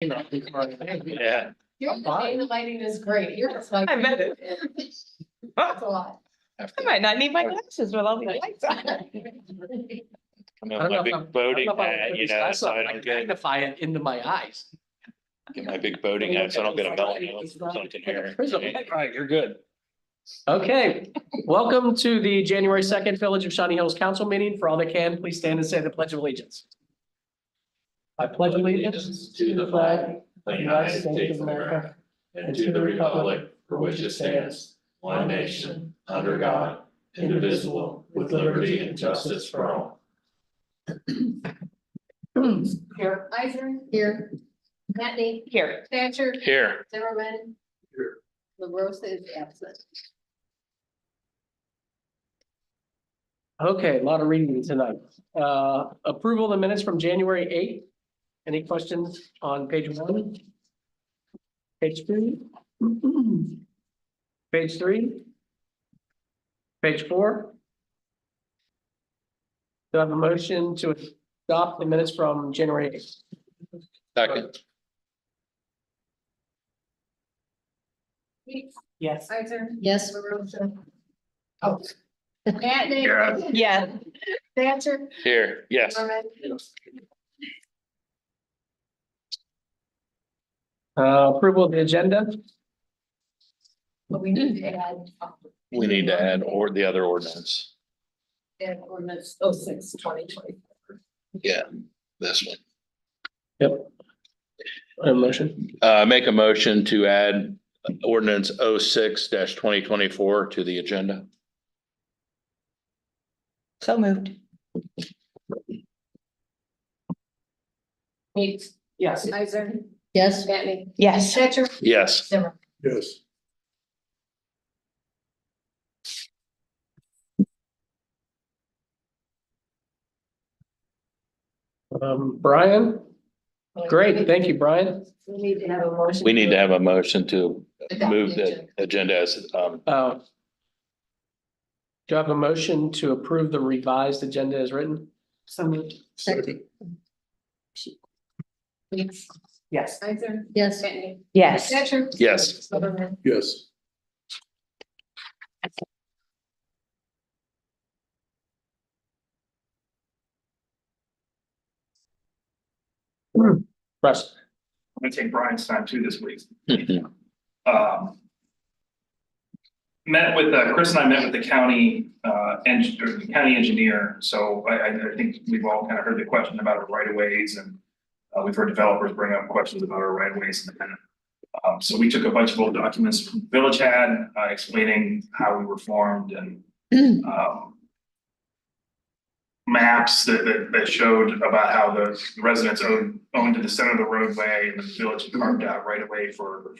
Yeah. The lighting is great. You're just like. I bet it. That's a lot. I might not need my glasses with all these lights on. I'm in my big boating hat, you know, so I don't get, Magnify it into my eyes. get my big boating hat, so I don't get a meltdown or something here. All right, you're good. Okay, welcome to the January 2nd Village of Shawnee Hills Council meeting. For all that can, please stand and say the Pledge of Allegiance. I pledge allegiance to the flag of the United States of America and to the republic for which it stands, one nation, under God, indivisible, with liberty and justice for all. Here. Eisner. Here. Matney. Here. Thatcher. Here, Zimmerman. Here. LaRosa is absent. Okay, a lot of reading tonight. Approval of the minutes from January 8th. Any questions on page 1? Page 2? Page 3? Page 4? Do I have a motion to adopt the minutes from January 8th? second, Yes. Eisner. Yes. LaRosa. Oh. Matney. Yeah. Thatcher. here, yes. Zimmerman. Approval of the agenda. But we need to add. We need to add or the other ordinance. Add ordinance 06/2024. Yeah, this one. Yep. A motion. Make a motion to add ordinance 06-2024 to the agenda. So moved. Meeks. Yes. Eisner. Yes. Matney. Yes. Thatcher. Yes, Zimmerman. Yes. Brian? Great, thank you, Brian. We need to have a motion. we need to have a motion to Adopt move the the agenda as, Do I have a motion to approve the revised agenda as written? So moved. Second. Meeks. Yes. Eisner. Yes. Matney. Yes. Thatcher. yes, Zimmerman. Yes. Russ. I'm gonna take Brian's time too this week. Mhm. Met with, Chris and I met with the county, county engineer, so I think we've all kind of heard the question about our right of ways and. We've heard developers bring up questions about our right of ways. So we took a bunch of old documents from the Village had, explaining how we were formed and. Maps that showed about how the residents owned to the center of the roadway and the village carved out right away for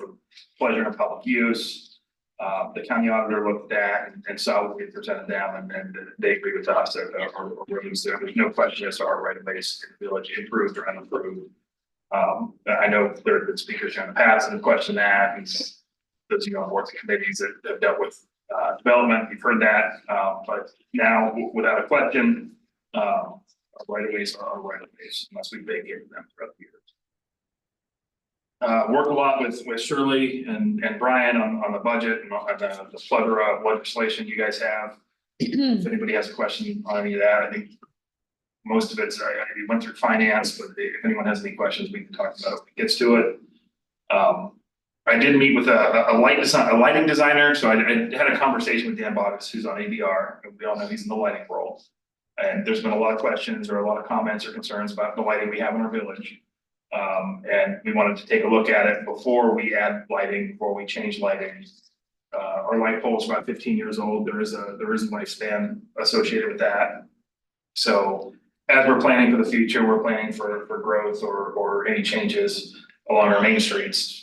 pleasure and public use. The county auditor looked at and saw what we presented them and they agree with us that our roads, there's no question as to our right of ways in the village improved or unimproved. I know there have been speakers here in the past that have questioned that and those, on boards and committees that have dealt with development, we've heard that, but now without a question, our right of ways are our right of ways unless we vacate them throughout the years. Work a lot with Shirley and Brian on the budget and on the plethora of legislation you guys have. If anybody has a question on any of that, I think most of it's, I went through finance, but if anyone has any questions, we can talk about it when it gets to it. I did meet with a lighting designer, so I had a conversation with Dan Bottis, who's on ADR, and we all know he's in the lighting role. And there's been a lot of questions or a lot of comments or concerns about the lighting we have in our village. And we wanted to take a look at it before we add lighting, before we change lighting. Our light pole is about 15 years old. There is a lifespan associated with that. So as we're planning for the future, we're planning for growth or any changes along our main streets.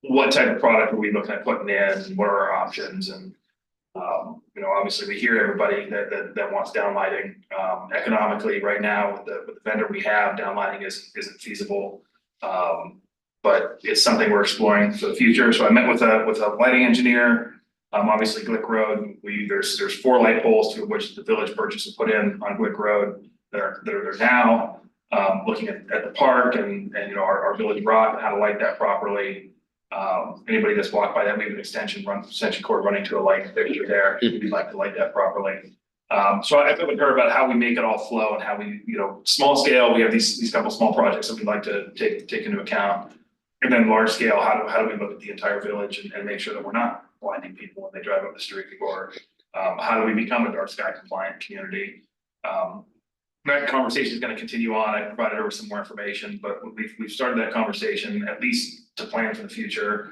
What type of product are we looking at putting in? What are our options? And obviously we hear everybody that wants downlighting. Economically right now with the vendor we have, downlighting isn't feasible. But it's something we're exploring for the future. So I met with a lighting engineer. Obviously Glick Road, there's 4 light poles to which the village purchased and put in on Glick Road that are there now. looking at the park and you know, our village rock, and how to light that properly. Anybody that's walked by that, we have an extension cord running to a light fixture there, if we'd like to light that properly. So I met with her about how we make it all flow and how we, you know, small scale, we have these couple small projects that we'd like to take into account. And then large scale, how do we look at the entire village and make sure that we're not blinding people when they drive up the street, or how do we become a dark sky compliant community? That conversation is going to continue on. I provided her with some more information, but we've started that conversation at least to plan for the future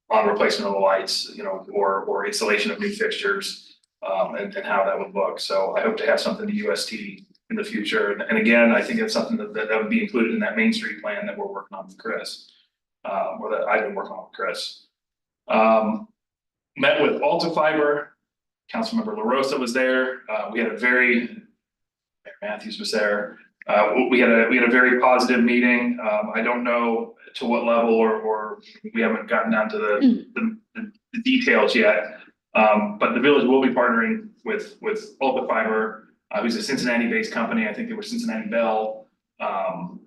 on replacement of the lights, you know, or installation of new fixtures, and how that would look. So I hope to have something to UST in the future. And again, I think it's something that would be included in that Main Street plan that we're working on with Chris, or that I've been working on with Chris. Met with Alta Fiber. Councilmember LaRosa was there. We had a very Matthews was there. We had a very positive meeting. I don't know to what level or we haven't gotten down to the details yet. But the village will be partnering with Alta Fiber, who's a Cincinnati-based company. I think they were Cincinnati Bell. And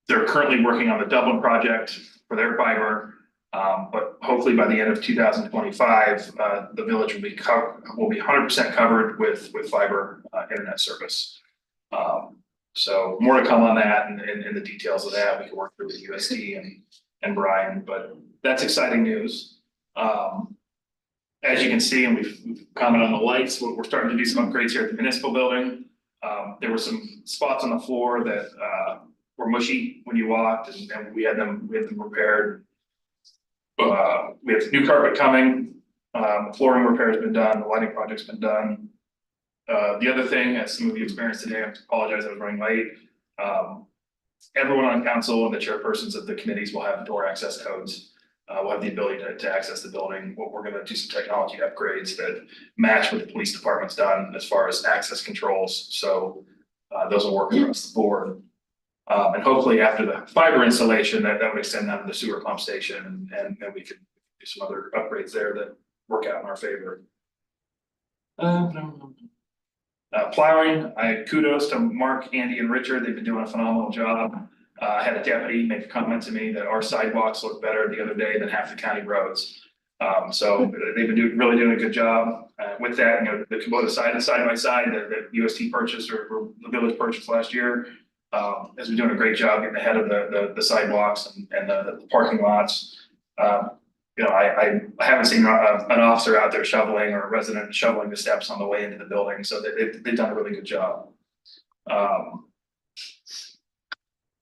they're currently working on the Dublin project for their fiber. But hopefully by the end of 2025, the village will be 100% covered with fiber internet service. So more to come on that and the details of that. We can work through with USD and Brian, but that's exciting news. As you can see, and we've commented on the lights, we're starting to do some upgrades here at the municipal building. There were some spots on the floor that were mushy when you walked, and we had them repaired. We have new carpet coming, flooring repair has been done, the lighting project's been done. The other thing, as some of you experienced today, I apologize, I was running late. Everyone on council and the chairpersons of the committees will have door access codes. We'll have the ability to access the building. We're gonna do some technology upgrades that match what the police department's done as far as access controls. So those will work across the board. And hopefully after the fiber installation, that would extend down to the sewer pump station, and we could do some other upgrades there that work out in our favor. Plowing, kudos to Mark, Andy, and Richard. They've been doing a phenomenal job. I had a deputy make a comment to me that our sidewalks look better the other day than half the county roads. So they've been really doing a good job. With that, you know, the Kubota side by side that UST purchased or the village purchased last year, has been doing a great job getting ahead of the sidewalks and the parking lots. You know, I haven't seen an officer out there shoveling or a resident shoveling the steps on the way into the building, so they've done a really good job.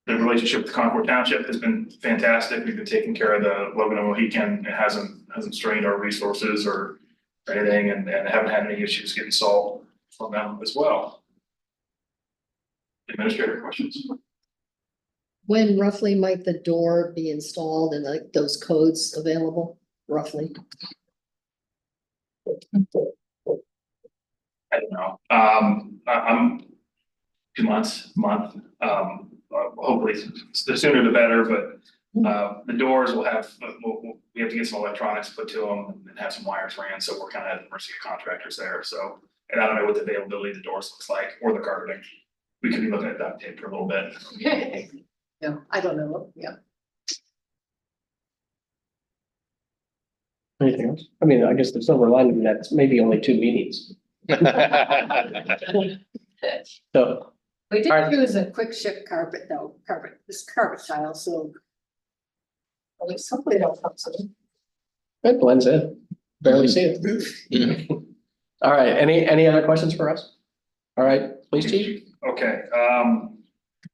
The relationship with Concord Township has been fantastic. We've been taking care of the Logan and Mohican. It hasn't strained our resources or anything, and haven't had any issues getting solved from them as well. Administrator questions? When roughly might the door be installed and like those codes available, roughly? I don't know. I'm 2 months, month. Hopefully the sooner the better, but the doors will have, we have to get some electronics put to them and have some wires ran. So we're kind of at the mercy of contractors there. So, and I don't know what the availability of the doors looks like or the carpeting. We could be looking at duct tape for a little bit. Yeah, I don't know, yeah. Anything else? I mean, I guess the silver lining, that's maybe only 2 meetings. So, We did Alright. use a quick ship carpet though, this carpet tile, so. At least hopefully it'll come soon. it blends in, barely see it. All right, any other questions for us? All right, please, chief. Okay,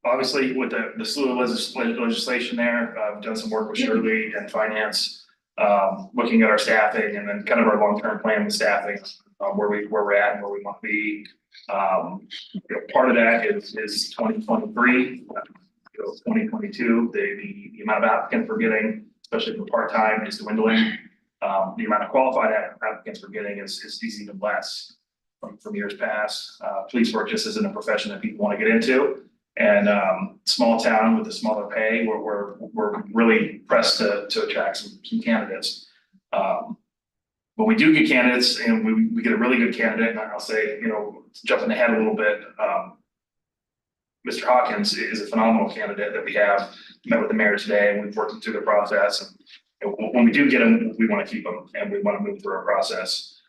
obviously with the slew of legislation there, I've done some work with Shirley and finance. Looking at our staffing and then kind of our long-term plan with staffing, where we're at and where we want to be. You know, part of that is 2023, 2022, the amount of applicants we're getting, especially for part-time, is dwindling. The amount of qualified applicants we're getting is even less from years past. Police work just isn't a profession that people want to get into. And small town with a smaller pay, we're really pressed to attract some candidates. When we do get candidates and we get a really good candidate, and I'll say, you know, jumping ahead a little bit, Mr. Hawkins is a phenomenal candidate that we have. Met with the mayor today and we've worked him through the process. And when we do get him, we want to keep him and we want to move through our process.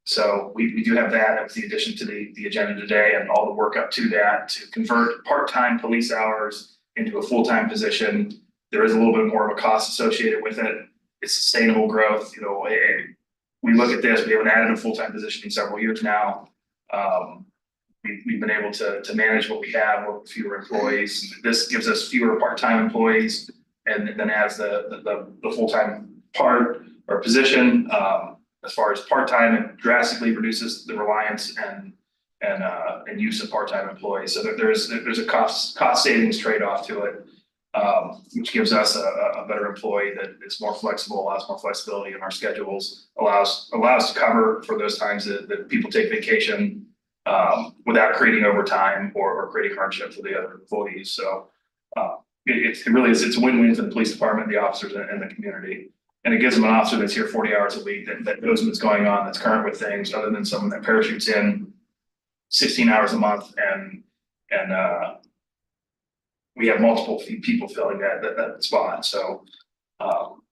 So we do have that. That was the addition to the agenda today and all the work up to that to convert part-time police hours into a full-time position. There is a little bit more of a cost associated with it. It's sustainable growth, we look at this, we haven't added a full-time position in several years now. We've been able to manage what we have with fewer employees. This gives us fewer part-time employees and then adds the full-time part or position. As far as part-time, it drastically reduces the reliance and use of part-time employees. So there's a cost savings trade-off to it. Which gives us a better employee that is more flexible, allows more flexibility in our schedules, allows to cover for those times that people take vacation without creating overtime or creating hardship for the other employees. So it really is, it's a win-win for the police department, the officers and the community. And it gives them an officer that's here 40 hours a week that knows what's going on, that's current with things, other than someone that parachutes in 16 hours a month and we have multiple people filling that spot. So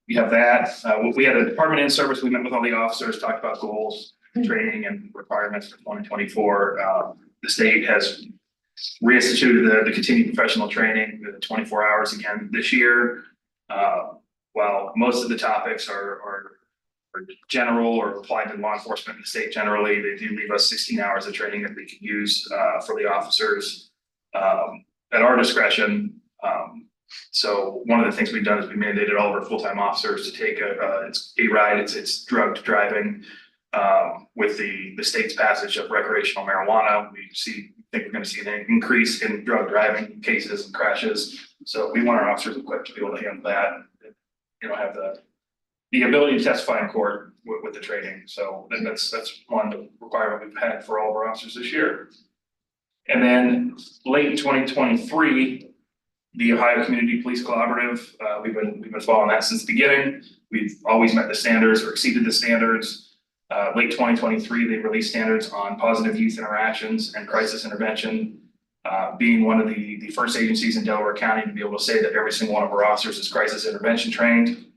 we have that. We had a department in service. We met with all the officers, talked about goals, training and requirements for 2024. The state has reinstituted the continued professional training, the 24 hours again this year. While most of the topics are general or applied to law enforcement in the state generally, they do leave us 16 hours of training that we can use for the officers. At our discretion. So one of the things we've done is we mandated all of our full-time officers to take it's a ride, it's drugged driving. With the state's passage of recreational marijuana, think we're going to see an increase in drug driving cases and crashes. So we want our officers equipped to be able to handle that. Have the ability to testify in court with the training. So that's one requirement we've had for all of our officers this year. And then late in 2023, the Ohio Community Police Collaborative, we've been following that since the beginning. We've always met the standards or exceeded the standards. Late 2023, they released standards on positive youth interactions and crisis intervention. Being one of the first agencies in Delaware County to be able to say that every single one of our officers is crisis intervention trained.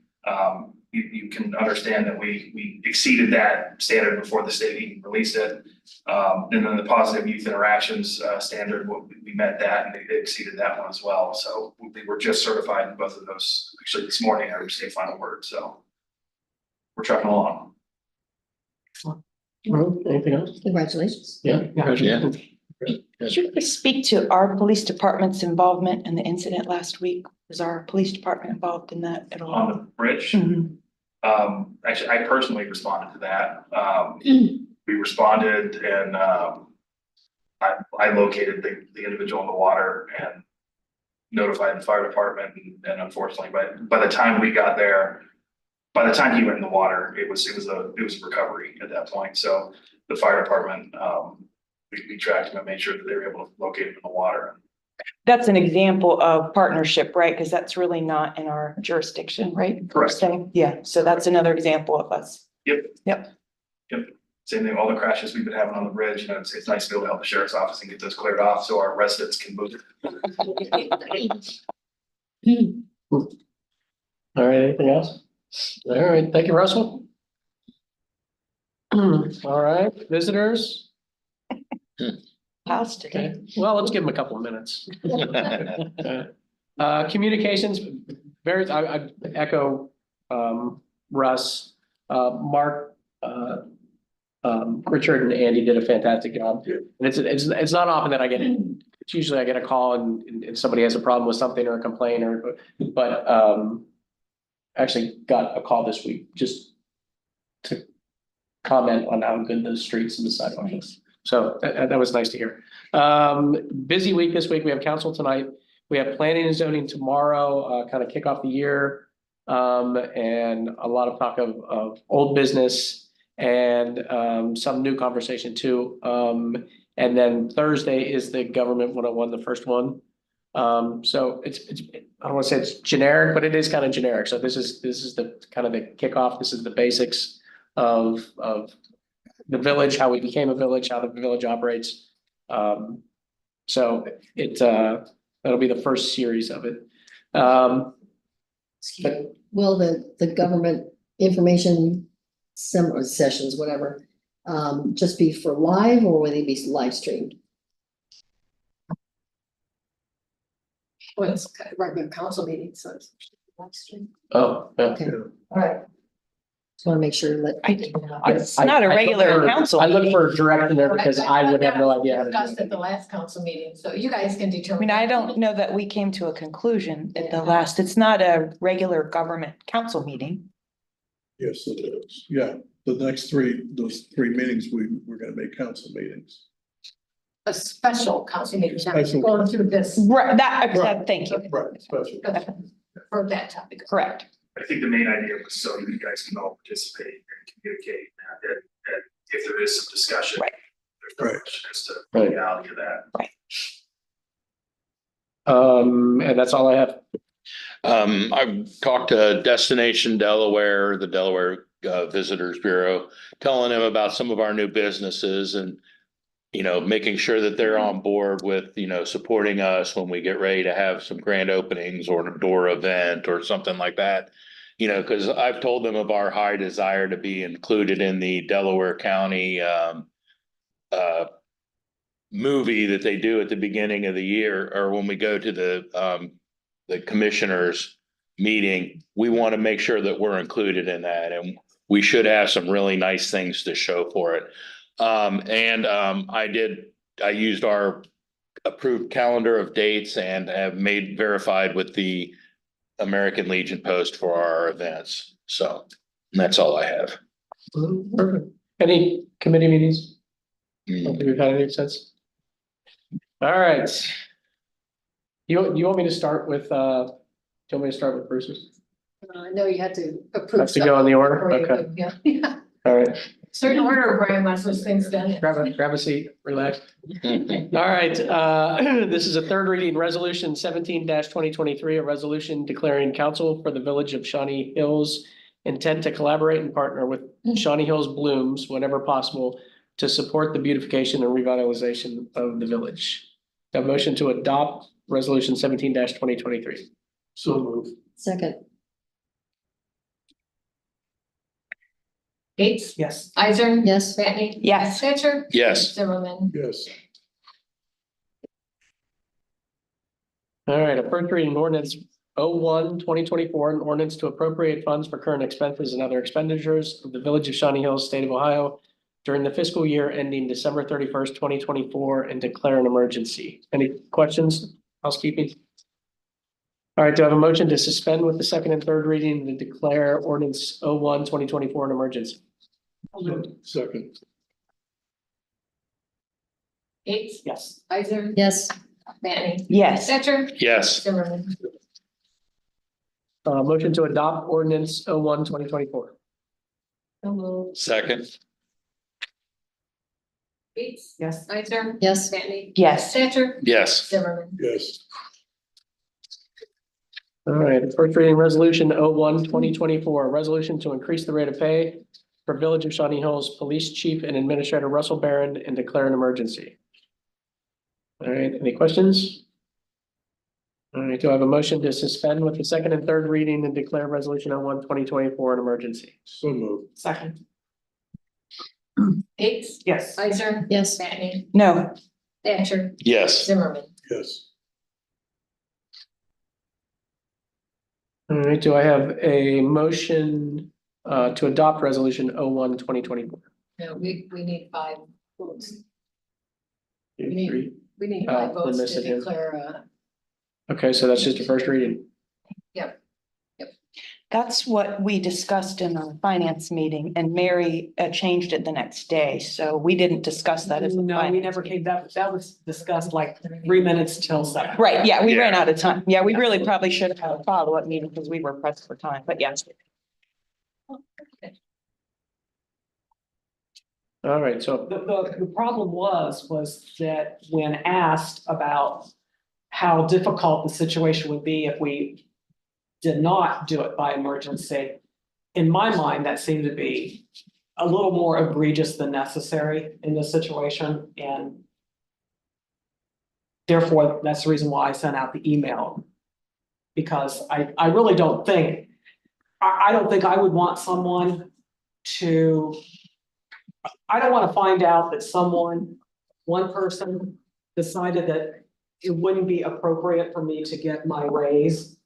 You can understand that we exceeded that standard before the state even released it. And then the positive youth interactions standard, we met that and they exceeded that one as well. So we were just certified in both of those. Actually, this morning I received final word. So we're trucking along. Anything else? Congratulations. Yeah. Could you please speak to our police department's involvement in the incident last week? Was our police department involved in that at all? On the bridge, Mhm. actually, I personally responded to that. We responded and I located the individual in the water and notified the fire department. And unfortunately, by the time we got there, by the time he went in the water, it was a recovery at that point. So the fire department, we tracked him and made sure that they were able to locate him in the water. That's an example of partnership, right? Because that's really not in our jurisdiction, right? Correct. So, yeah, so that's another example of us. Yep. Same thing, all the crashes we've been having on the bridge, it's nice to be able to help the sheriff's office and get those cleared off so our residents can move. All right, anything else? All right, thank you, Russell. All right, visitors. House today. Okay, well, let's give them a couple of minutes. Communications, I echo Russ, Mark, Richard and Andy did a fantastic job. And it's not often that I get it. It's usually I get a call and somebody has a problem with something or a complaint but actually got a call this week just to comment on how good the streets and the sidewalks is. So that was nice to hear. Busy week this week. We have council tonight. We have planning and zoning tomorrow, kind of kick off the year. And a lot of talk of old business and some new conversation too. And then Thursday is the government 101, the first one. So it's I don't want to say it's generic, but it is kind of generic. So this is the kind of the kickoff. This is the basics of the village, how we became a village, how the village operates. So that'll be the first series of it. But Will the government information sessions, whatever, just be for live or will they be live streamed? Well, it's regular council meeting, so it's live stream. oh, yeah. Okay, all right. Just want to make sure that. It's not a regular council I look meeting. for direction there because I would have no idea how to Discussed do at the it. last council meeting, so you guys can I determine. mean, I don't know that we came to a conclusion at the last, it's not a regular government council meeting. Yes, it is. Yeah, those three meetings, we're gonna make council meetings. A special council meeting, not Special. going through this. Right, that, Right. thank you, Right, special. For that topic. correct. I think the main idea was so you guys can all participate and communicate, and if there is some discussion. Right. There's no Right. question as to the Right. reality of that. And that's all I have. I've talked to Destination Delaware, the Delaware Visitors Bureau, telling them about some of our new businesses and, you know, making sure that they're on board with, you know, supporting us when we get ready to have some grand openings or a door event or something like that. You know, because I've told them of our high desire to be included in the Delaware County movie that they do at the beginning of the year, or when we go to the commissioners meeting. We want to make sure that we're included in that, and we should have some really nice things to show for it. I used our approved calendar of dates and have verified with the American Legion Post for our events. So that's all I have. Perfect. Any committee meetings? Mm. We've had any since? All right. You want me to start with, do you want me to start with Bruce's? I know you had to approve. Have to go in the order? stuff before Okay, you could, Yeah. all right. Certain order, Brian, wants those things done. Grab a seat, relax. All right, this is a third reading, resolution 17-2023, a resolution declaring council for the village of Shawnee Hills intent to collaborate and partner with Shawnee Hills Blooms whenever possible to support the beautification and revitalization of the village. A motion to adopt resolution 17-2023. So move. Second, Gates, Yes. Isaac, yes, Batney, Yes, Thatcher, Yes, Zimmerman. Yes. All right, a first reading ordinance 01-2024, an ordinance to appropriate funds for current expenses and other expenditures of the village of Shawnee Hills, state of Ohio during the fiscal year ending December 31st, 2024, and declare an emergency. Any questions, housekeeping? All right, do I have a motion to suspend with the second and third reading and declare ordinance 01-2024 an emergency? Second. Gates, Yes. Isaac, yes, Batney, yes, Thatcher, yes, Zimmerman. Motion to adopt ordinance 01-2024. So moved. second, Gates, Yes. Isaac, yes, Batney, yes, Thatcher, yes, Zimmerman. Yes. All right, first reading resolution 01-2024, a resolution to increase the rate of pay for Village of Shawnee Hills Police Chief and Administrator Russell Barron and declare an emergency. All right, any questions? All right, do I have a motion to suspend with the second and third reading and declare resolution 01-2024 an emergency? So move. Second. Gates, Yes. Isaac, yes, Batney, no, Thatcher, yes, Zimmerman. Yes. All right, do I have a motion to adopt resolution 01-2024? No, we need 5 votes. Two, need- three. We need Oh, 5 we're votes to missing him. declare, Okay, so that's just a first reading. that's what we discussed in our finance meeting and Mary changed it the next day, so we didn't discuss that as a No, we finance never meeting. came, that was discussed like 3 minutes till 7. Right, yeah, we ran Yeah. out of time. Yeah, we really probably should have had a follow-up meeting because we were pressed for time, but yes. All right, so The problem was that when asked about how difficult the situation would be if we did not do it by emergency, in my mind, that seemed to be a little more egregious than necessary in this situation, and therefore, that's the reason why I sent out the email. Because I really don't think, I don't think I would want someone to. I don't wanna find out that one person decided that it wouldn't be appropriate for me to get my raise.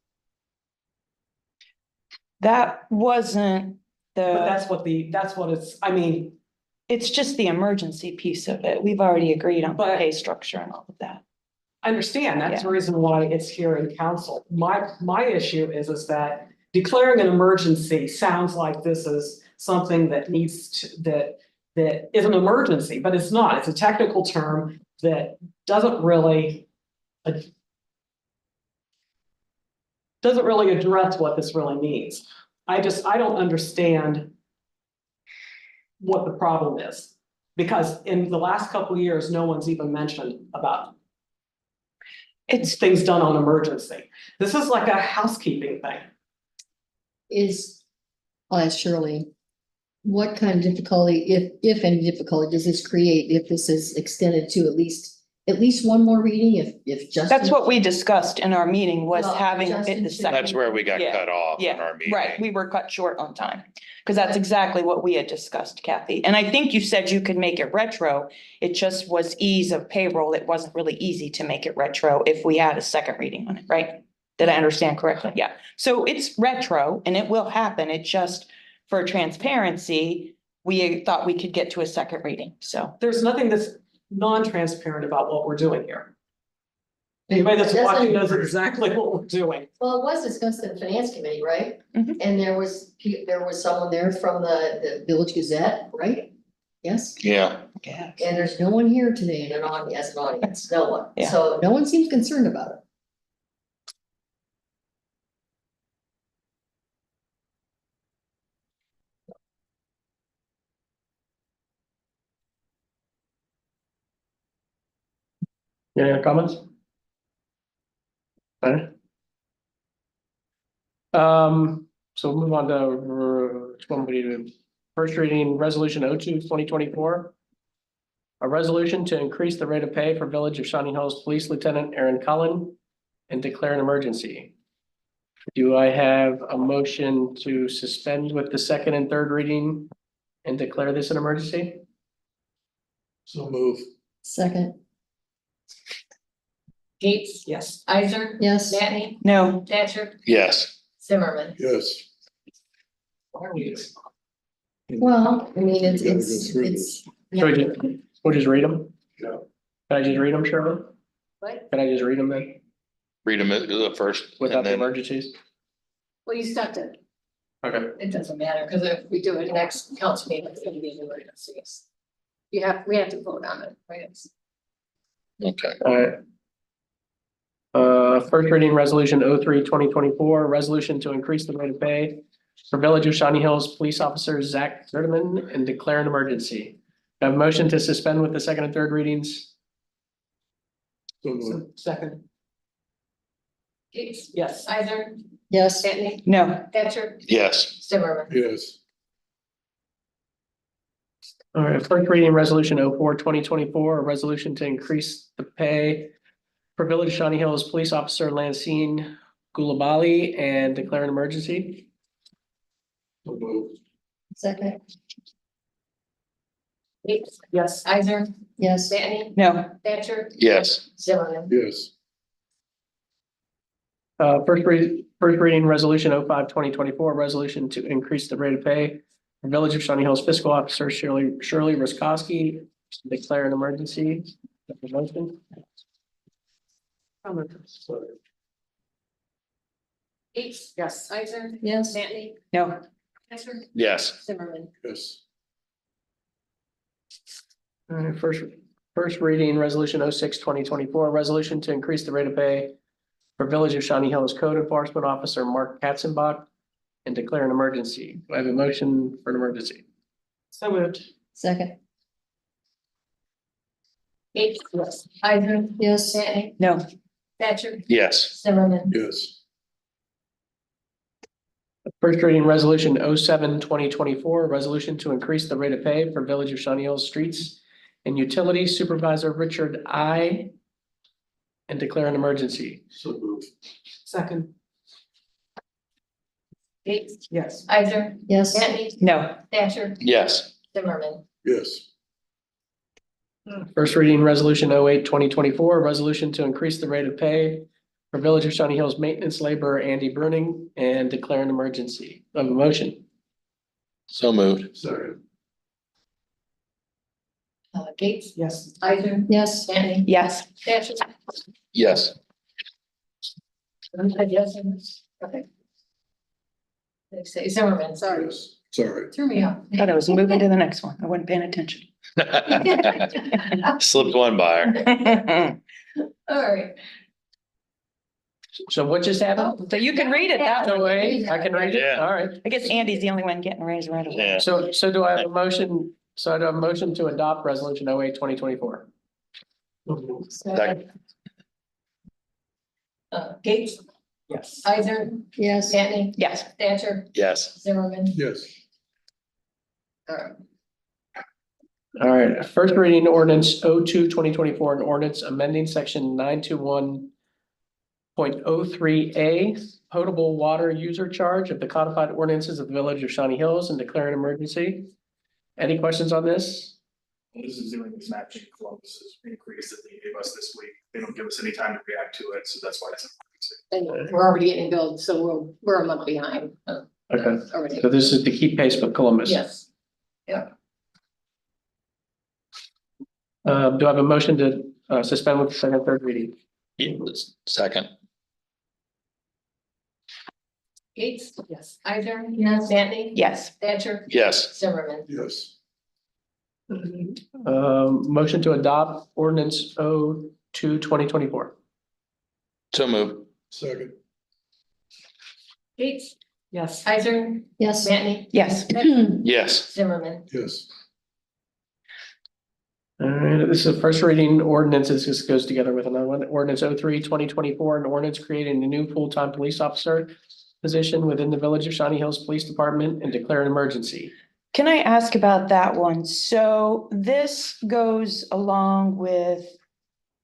That wasn't But the, that's what it's, I mean, it's just the emergency piece of it. We've already agreed on the But- pay structure and all of that. I understand, that's the reason why it's here in council. My issue is that declaring an emergency sounds like this is something that needs to, that is an emergency, but it's not. It's a technical term that doesn't really address what this really means. I don't understand what the problem is. Because in the last couple of years, no one's even mentioned about It's, things done on emergency. This is like a housekeeping thing. I'll ask Shirley, what kind of difficulty, if any difficulty, does this create if this is extended to at least one more reading, if just. that's what we discussed in our meeting was Well, having it Justin the should- second. That's where we got Yeah, cut off in yeah, our meeting. Right, we were cut short on time, because that's exactly what we had discussed, Kathy. And I think you said you could make it retro. It just was ease of payroll. It wasn't really easy to make it retro if we had a second reading on it, right? Did I understand correctly? Yeah. So it's retro and it will happen. It just, for transparency, we thought we could get to a second reading, so. There's nothing that's non-transparent about what we're doing here. Anybody that's watching knows exactly what we're doing. Well, it was discussed in the finance committee, right? Mhm. And there was someone there from the Village Gazette, right? Yes, Yeah, Yeah. and there's no one here today as an audience, no one. Yeah. So no one seems concerned about it. Any other comments? Alright. So we'll move on to, which one we do? First reading resolution 02-2024. A resolution to increase the rate of pay for Village of Shawnee Hills Police Lieutenant Aaron Cullen and declare an emergency. Do I have a motion to suspend with the second and third reading and declare this an emergency? So move. Second, Gates, Yes. Isaac, yes. Matney, No, Thatcher, yes. Zimmerman. Yes. Well, I mean, We gotta go through it's. We'll just read them? Yeah. Can I just read them, Shirley? What? Can I just read them then, Read them the first. without and the then- emergencies? Well, you stuck to, Okay. it doesn't matter, because if we do it next council meeting, it's gonna be an emergency. We have to vote on it, right? Okay, Alright. First reading resolution 03-2024, resolution to increase the rate of pay for Village of Shawnee Hills Police Officer Zach Zerdeman and declare an emergency. I have a motion to suspend with the second and third readings. So move. Second, Gates, yes. Isaac, Yes, Matney, no, Thatcher, yes. Zimmerman. Yes. All right, first reading resolution 04-2024, a resolution to increase the pay for Village of Shawnee Hills Police Officer Lansine Gulabali and declare an emergency. So move. second, Gates, Yes. Isaac, yes. Matney, no, Thatcher, Yes, Zimmerman. Yes. First reading resolution 05-2024, resolution to increase the rate of pay for Village of Shawnee Hills Fiscal Officer Shirley Ruskowski, declare an emergency. Motion. Gates, Yes. Isaac, Yes, Matney, no, Thatcher, yes. Zimmerman. Yes. All right, first reading resolution 06-2024, resolution to increase the rate of pay for Village of Shawnee Hills Code Enforcement Officer Mark Katzenbach and declare an emergency. Do I have a motion for an emergency? So moved. second, Gates, yes. Isaac, yes. Matney, no, Thatcher, Yes, Zimmerman. Yes. First reading resolution 07-2024, resolution to increase the rate of pay for Village of Shawnee Hills Streets and Utilities Supervisor Richard and declare an emergency. So moved. Second, Gates, yes. Isaac, Yes, Bentley, No, Thatcher, Yes. Zimmerman. Yes. First reading resolution 08-2024, a resolution to increase the rate of pay for Village of Shawnee Hills maintenance laborer Andy Bruning and declare an emergency. Of a motion. So moved. Second. Gates, Yes. Isaac, yes, Bentley, yes, Thatcher. Yes. Yes. Okay. They say Zimmerman, sorry, Yes. Sorry. threw me off. thought I was moving to the next one. I wasn't paying attention. Slipped one by her. All right. So what just happened? So you can read it that So way. wait, I can read it? Yeah. All right. I guess Andy's the only one getting raised right away. Yeah. So do I have a motion? So I do have a motion to adopt resolution 08-2024. Second. Gates, Yes. Isaac, yes, Bentley, Yes, Thatcher, Yes. Zimmerman. Yes. All right. All right, first reading ordinance 02-2024, an ordinance amending section 921.03A, potable water user charge of the codified ordinances of the Village of Shawnee Hills and declare an emergency. Any questions on this? This is doing this matching Columbus's increase that they gave us this week. They don't give us any time to react to it, so that's why it's. And we're already getting billed, so we're a month behind. Okay, Already. so this is to keep pace with Columbus. Yes. Do I have a motion to suspend with the second and third reading? Second. Gates, Yes. Isaac, yes, Bentley, yes, Thatcher, Yes. Zimmerman. Yes. Motion to adopt ordinance 02-2024. So moved. Second. Gates, Yes. Isaac, yes, Bentley, yes, Yes. Zimmerman. Yes. All right, this is the first reading ordinance. This goes together with another one. Ordinance 03-2024, an ordinance creating a new full-time police officer position within the Village of Shawnee Hills Police Department and declare an emergency. Can I ask about that one? So this goes along with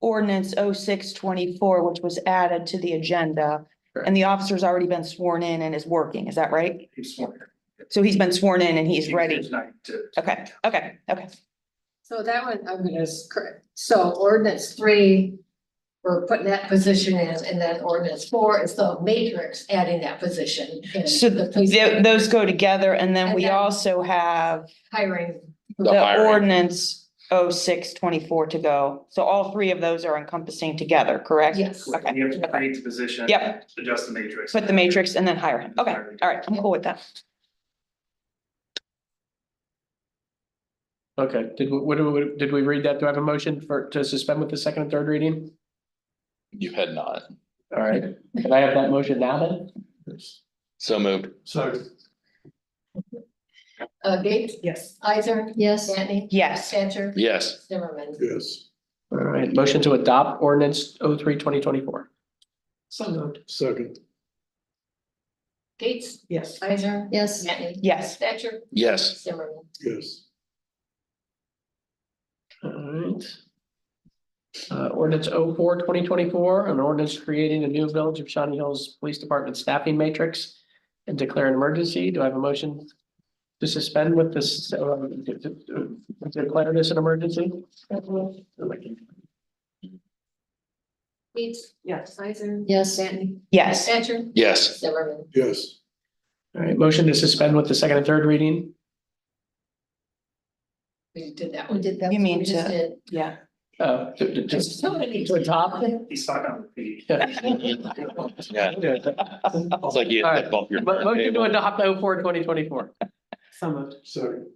ordinance 06-24, which was added to the agenda. And the officer's already been sworn in and is working, is that right? He's sworn. So he's been sworn in and he's He was here ready. tonight to. Okay, okay, okay. So that one, I'm gonna correct. So ordinance 3, we're putting that position in, and then ordinance 4 is the matrix adding that position. in So the police those go together and then And we then- also have hiring. The the hiring. ordinance 06-24 to go. So all three of those are encompassing together, correct? Yes. Okay. You have to create the position. Yep. Adjust the matrix. Put the matrix and then hire him. Okay, all right, I'm cool with that. Okay, did we read that? Do I have a motion to suspend with the second and third reading? You had not. All right, can I have that motion now then? Yes. So moved. Second. Gates, Yes. Isaac, yes, Bentley, Yes, Thatcher, Yes. Zimmerman. Yes. All right, motion to adopt ordinance 03-2024. So moved. Second. Gates, Yes. Isaac, yes, Bentley, yes, Thatcher, Yes. Zimmerman. Yes. All right. Ordinance 04-2024, an ordinance creating a new Village of Shawnee Hills Police Department staffing matrix and declare an emergency. Do I have a motion to suspend with this, to declare this an emergency? Gates, Yes. Isaac. yes, Bentley, yes, Thatcher, Yes. Zimmerman. Yes. All right, motion to suspend with the second and third reading. We did that we one. did that. You mean we just to- did. yeah. Just So many. to adopt. He's stuck on the feet. Yeah. All It's like you All had right. to bump your. Motion to adopt 04-2024. So moved. Second.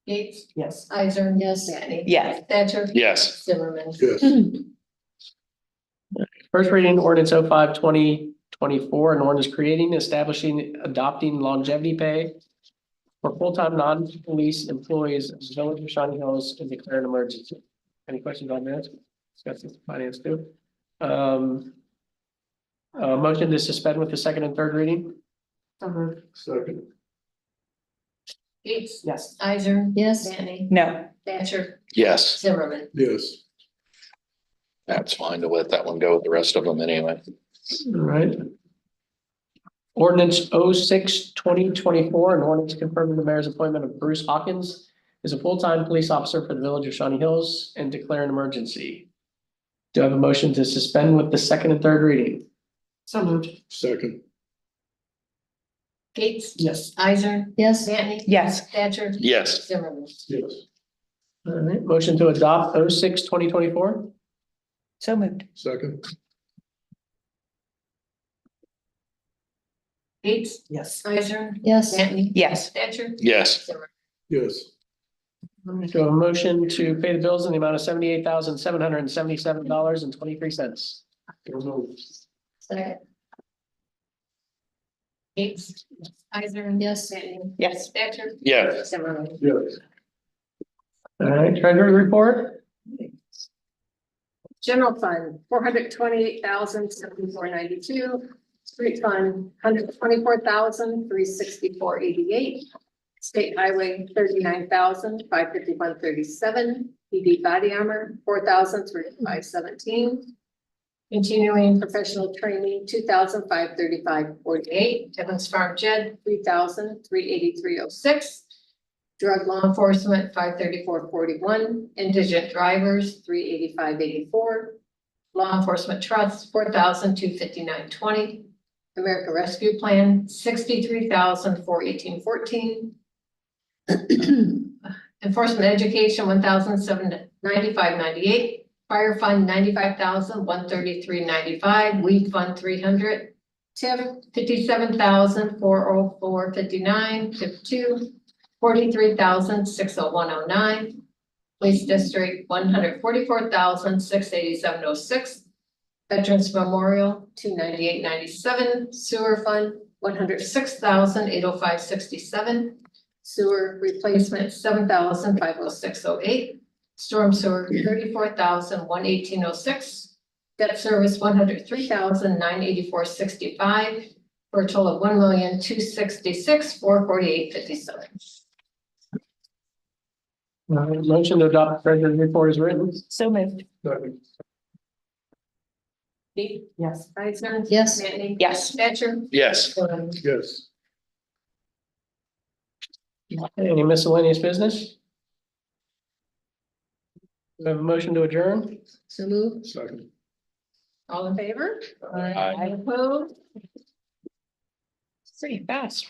Gates, Yes. Isaac. Yes. Bentley. Yes. Thatcher. Yes. Zimmerman. Yes. First reading ordinance 05-2024, an ordinance creating, establishing, adopting longevity pay for full-time non-police employees of the Village of Shawnee Hills and declare an emergency. Any questions on that? Discuss this with finance too. Motion to suspend with the second and third reading. So moved. Second. Gates, Yes. Isaac. Yes, Bentley, No, Thatcher, Yes. Zimmerman. Yes. That's fine to let that one go with the rest of them anyway. All right. Ordinance 06-2024, an ordinance confirming the mayor's appointment of Bruce Hawkins as a full-time police officer for the village of Shawnee Hills and declare an emergency. Do I have a motion to suspend with the second and third reading? So moved. Second, Gates, Yes. Isaac, yes, Mantley, Yes, Thatcher, Yes, Zimmerman. yes, All right, motion to adopt 06-2024. so moved. second, Gates, Yes. Isaac, yes, Mantley, Yes, Thatcher, yes, Zimmerman. yes, Do a motion to pay the bills in the amount of $78,777.23. Second. Gates, Isaac. yes, Mantley, yes, Thatcher, yes, Zimmerman. yes, All right, treasury report. General fund, 428,074.92. Street fund, 124,364.88. State highway, 39,551.37. PD body armor, 4,035.17. Continuing professional training, 2,535.48. Evans Farm Jed, 3,383.06. Drug law enforcement, 534.41. Indigent drivers, 385.84. Law enforcement trust, 4,259.20. America Rescue Plan, 63,418.14. Enforcement education, 1,795.98. Fire fund, 95,133.95. Weed fund, 300. TIF, 57,404.59. TIF 2, 43,601.09. Police District, 144,687.06. Veterans Memorial, 298.97. Sewer Fund, 106,805.67. Sewer Replacement, 7,506.08. Storm Sewer, 34,118.06. Debt Service, 103,984.65. For a total of 1,266,448.57. Motion to adopt treasury report is written. so moved. second, Deep, Yes. Isaac. yes, Mantley. Yes, Thatcher. yes. yes, Any miscellaneous business? Do I have a motion to adjourn? so move. second. All in favor? Aye. Opposed? pretty fast.